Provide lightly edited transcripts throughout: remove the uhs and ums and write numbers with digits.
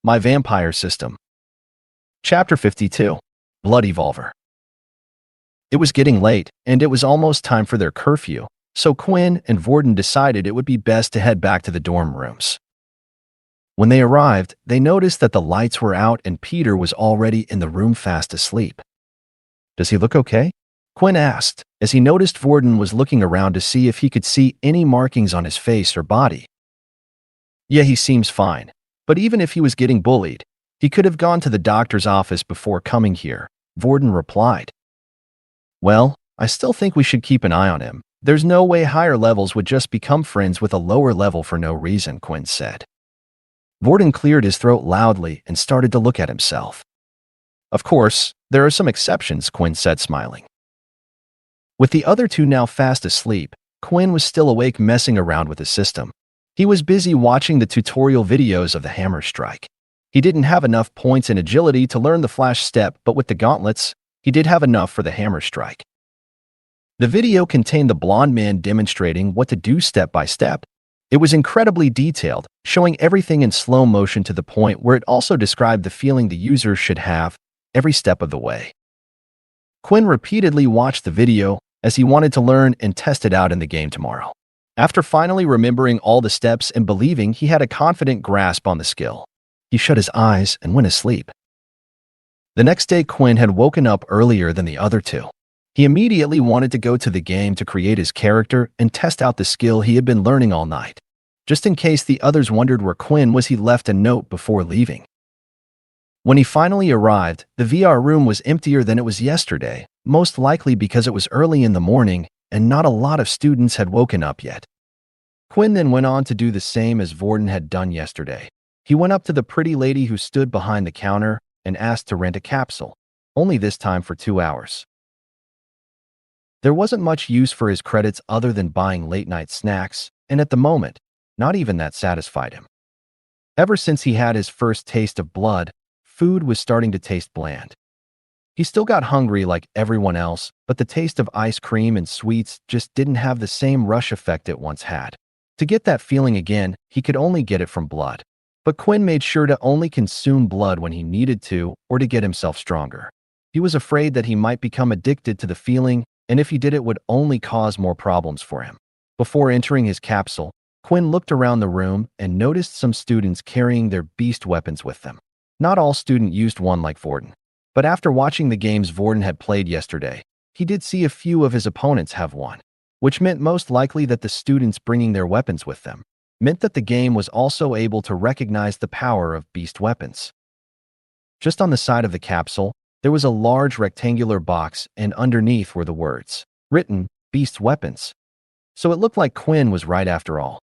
My Vampire System. Chapter 52. Blood Evolver. It was getting late, and it was almost time for their curfew, so Quinn and Vorden decided it would be best to head back to the dorm rooms. When they arrived, they noticed that the lights were out and Peter was already in the room fast asleep. "Does he look okay?" Quinn asked, as he noticed Vorden was looking around to see if he could see any markings on his face or body. "Yeah, he seems fine, but even if he was getting bullied, he could have gone to the doctor's office before coming here," Vorden replied. "Well, I still think we should keep an eye on him. There's no way higher levels would just become friends with a lower level for no reason," Quinn said. Vorden cleared his throat loudly and started to look at himself. "Of course, there are some exceptions," Quinn said, smiling. With the other two now fast asleep, Quinn was still awake messing around with the system. He was busy watching the tutorial videos of the hammer strike. He didn't have enough points in agility to learn the flash step, but with the gauntlets, he did have enough for the hammer strike. The video contained the blonde man demonstrating what to do step by step. It was incredibly detailed, showing everything in slow motion to the point where it also described the feeling the user should have every step of the way. Quinn repeatedly watched the video as he wanted to learn and test it out in the game tomorrow. After finally remembering all the steps and believing he had a confident grasp on the skill, he shut his eyes and went asleep. The next day, Quinn had woken up earlier than the other two. He immediately wanted to go to the game to create his character and test out the skill he had been learning all night. Just in case the others wondered where Quinn was, he left a note before leaving. When he finally arrived, the VR room was emptier than it was yesterday, most likely because it was early in the morning and not a lot of students had woken up yet. Quinn then went on to do the same as Vorden had done yesterday. He went up to the pretty lady who stood behind the counter and asked to rent a capsule, only this time for 2 hours. There wasn't much use for his credits other than buying late-night snacks, and at the moment, not even that satisfied him. Ever since he had his first taste of blood, food was starting to taste bland. He still got hungry like everyone else, but the taste of ice cream and sweets just didn't have the same rush effect it once had. To get that feeling again, he could only get it from blood. But Quinn made sure to only consume blood when he needed to or to get himself stronger. He was afraid that he might become addicted to the feeling, and if he did, it would only cause more problems for him. Before entering his capsule, Quinn looked around the room and noticed some students carrying their beast weapons with them. Not all students used one like Vorden. But after watching the games Vorden had played yesterday, he did see a few of his opponents have one, which meant most likely that the students bringing their weapons with them meant that the game was also able to recognize the power of beast weapons. Just on the side of the capsule, there was a large rectangular box, and underneath were the words, written, "Beast Weapons." So it looked like Quinn was right after all.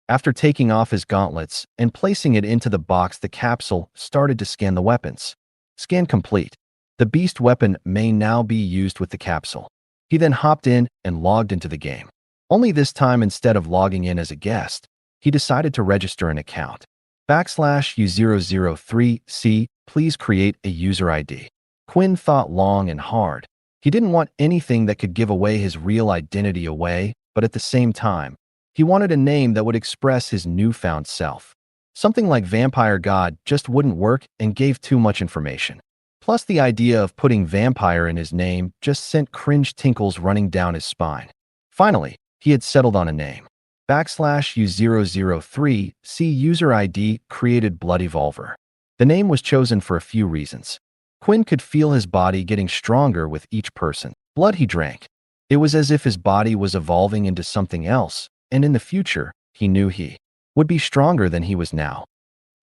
After taking off his gauntlets and placing it into the box, the capsule started to scan the weapons. Scan complete. The beast weapon may now be used with the capsule. He then hopped in and logged into the game. Only this time, instead of logging in as a guest, he decided to register an account. /U003C, please create a user ID. Quinn thought long and hard. He didn't want anything that could give away his real identity away, but at the same time, he wanted a name that would express his newfound self. Something like Vampire God just wouldn't work and gave too much information. Plus, the idea of putting vampire in his name just sent cringe tinkles running down his spine. Finally, he had settled on a name. /U003C user ID created Blood Evolver. The name was chosen for a few reasons. Quinn could feel his body getting stronger with each person. Blood he drank. It was as if his body was evolving into something else, and in the future, he knew he would be stronger than he was now.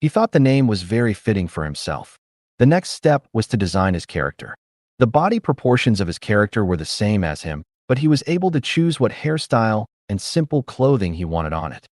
He thought the name was very fitting for himself. The next step was to design his character. The body proportions of his character were the same as him, but he was able to choose what hairstyle and simple clothing he wanted on it.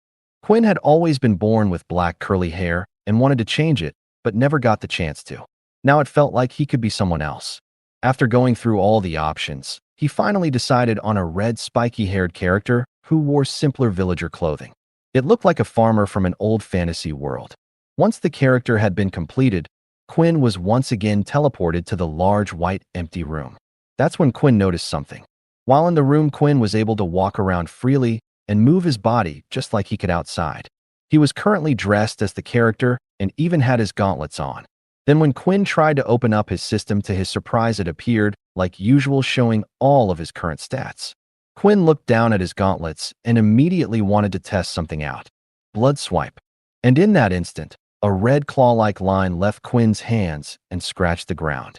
Quinn had always been born with black curly hair and wanted to change it, but never got the chance to. Now it felt like he could be someone else. After going through all the options, he finally decided on a red spiky-haired character who wore simpler villager clothing. It looked like a farmer from an old fantasy world. Once the character had been completed, Quinn was once again teleported to the large white empty room. That's when Quinn noticed something. While in the room, Quinn was able to walk around freely and move his body just like he could outside. He was currently dressed as the character and even had his gauntlets on. Then when Quinn tried to open up his system, to his surprise it appeared, like usual, showing all of his current stats. Quinn looked down at his gauntlets and immediately wanted to test something out. Blood swipe. And in that instant, a red claw-like line left Quinn's hands and scratched the ground.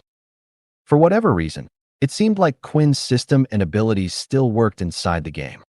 For whatever reason, it seemed like Quinn's system and abilities still worked inside the game.